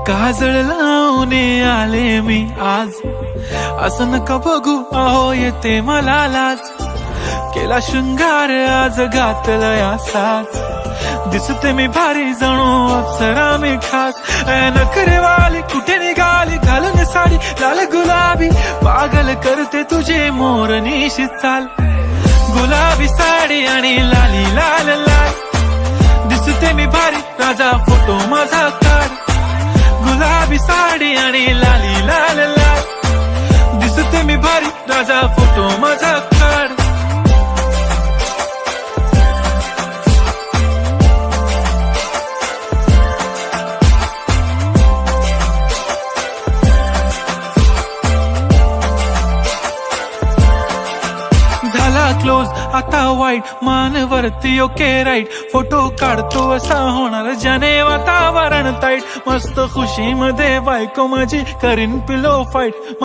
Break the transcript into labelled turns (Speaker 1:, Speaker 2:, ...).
Speaker 1: काजळ लावून आले मी आज, असं नका बघू अहो येते मला लाज. केला शृंगार आज घातलं या साज, दिसते मी भारी जणू अप्सरा मी खास. नखरेवाली कुठे निघाली घालून साडी लाल गुलाबी, पागल करते तुझे मोरनीशी चाल. गुलाबी साडी आणि लाली लाल लाल, दिसते मी भारी राजा फोटो माझा काढ. गुलाबी साडी आणि लाली लाल लाल, दिसते मी भारी राजा फोटो माझा काढ. झाला क्लोज आता वाईट, मानवरती ओके राईट. फोटो काढतो असा होणार ज्याने वातावरण ताईट. मस्त खुशी मध्ये बायको माझी करीन पिलो फाईट.